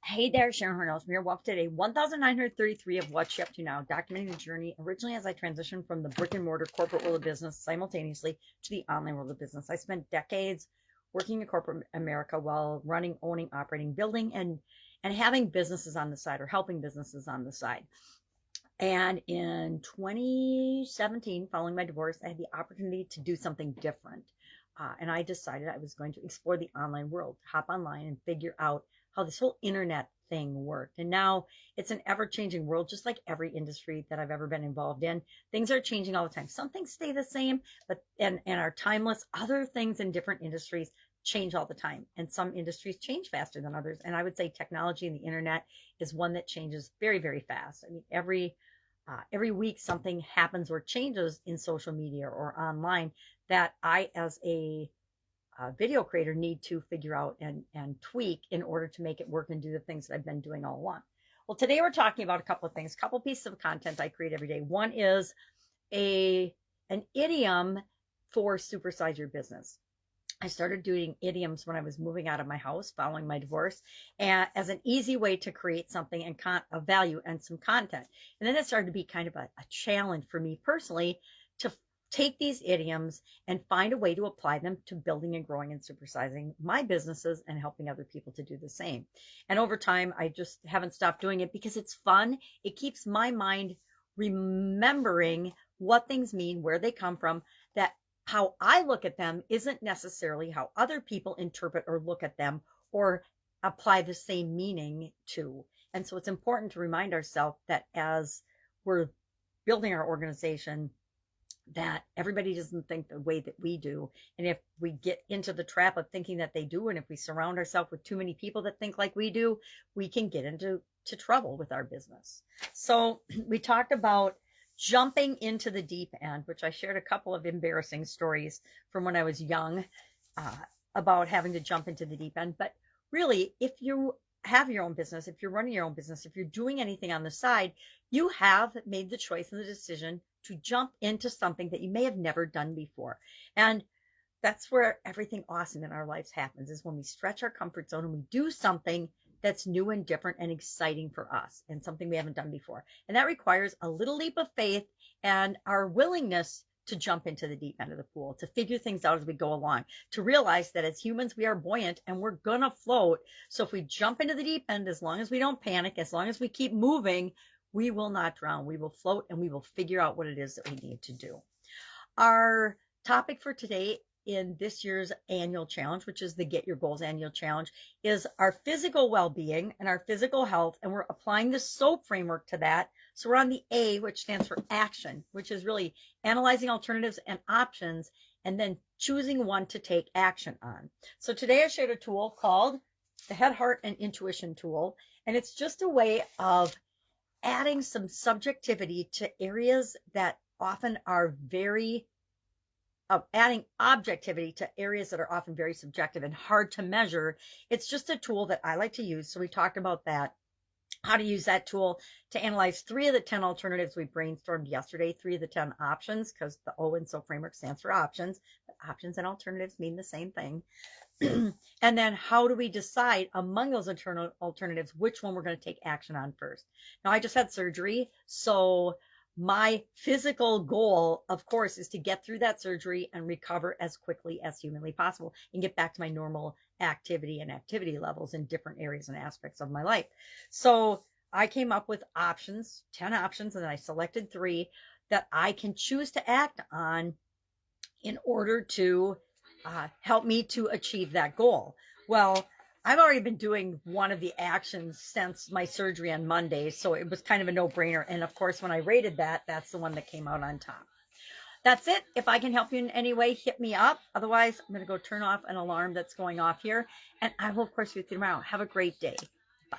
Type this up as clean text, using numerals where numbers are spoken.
Hey there, Sharon Horne-Ellstrom here. Welcome to day 1933 of What's She Up To Now, documenting the journey originally as I transitioned from the brick and mortar corporate world of business simultaneously to the online world of business. I spent decades working in corporate America while running, owning, operating, building, and having businesses on the side or helping businesses on the side. And in 2017, following my divorce, I had the opportunity to do something different. And I decided I was going to explore the online world, hop online and figure out how this whole internet thing worked. And now it's an ever changing world, just like every industry that I've ever been involved in. Things are changing all the time. Some things stay the same, but and are timeless. Other things in different industries change all the time. And some industries change faster than others. And I would say technology and the internet is one that changes very, very fast. I mean, every week something happens or changes in social media or online that I, as a video creator, need to figure out and tweak in order to make it work and do the things that I've been doing all along. Well, today we're talking about a couple of things, a couple pieces of content I create every day. One is an idiom for supersize your business. I started doing idioms when I was moving out of my house following my divorce, and as an easy way to create something and of value and some content. And then it started to be kind of a challenge for me personally to take these idioms and find a way to apply them to building and growing and supersizing my businesses and helping other people to do the same. And over time, I just haven't stopped doing it because it's fun. It keeps my mind remembering what things mean, where they come from, that how I look at them isn't necessarily how other people interpret or look at them or apply the same meaning to. And so it's important to remind ourselves that as we're building our organization, that everybody doesn't think the way that we do. And if we get into the trap of thinking that they do, and if we surround ourselves with too many people that think like we do, we can get into trouble with our business. So we talked about jumping into the deep end, which I shared a couple of embarrassing stories from when I was young about having to jump into the deep end. But really, if you have your own business, if you're running your own business, if you're doing anything on the side, you have made the choice and the decision to jump into something that you may have never done before. And that's where everything awesome in our lives happens, is when we stretch our comfort zone and we do something that's new and different and exciting for us and something we haven't done before. And that requires a little leap of faith and our willingness to jump into the deep end of the pool, to figure things out as we go along, to realize that as humans, we are buoyant and we're going to float. So if we jump into the deep end, as long as we don't panic, as long as we keep moving, we will not drown. We will float and we will figure out what it is that we need to do. Our topic for today in this year's annual challenge, which is the Get Your Goals annual challenge, is our physical well-being and our physical health. And we're applying the SOAP framework to that. So we're on the A, which stands for action, which is really analyzing alternatives and options and then choosing one to take action on. So today I shared a tool called the Head, Heart, and Intuition tool. And it's just a way of adding some subjectivity to areas that often are adding objectivity to areas that are often very subjective and hard to measure. It's just a tool that I like to use. So we talked about that, how to use that tool to analyze 3 of the 10 alternatives we brainstormed yesterday, 3 of the 10 options, because the O in SOAP framework stands for options, but options and alternatives mean the same thing. And then how do we decide among those alternatives which one we're going to take action on first? Now, I just had surgery, so my physical goal, of course, is to get through that surgery and recover as quickly as humanly possible and get back to my normal activity and activity levels in different areas and aspects of my life. So I came up with options, 10 options, and I selected 3 that I can choose to act on in order to help me to achieve that goal. Well, I've already been doing one of the actions since my surgery on Monday, so it was kind of a no-brainer. And of course, when I rated that, that's the one that came out on top. That's it. If I can help you in any way, hit me up. Otherwise, I'm going to go turn off an alarm that's going off here. And I will, of course, be with you tomorrow. Have a great day. Bye.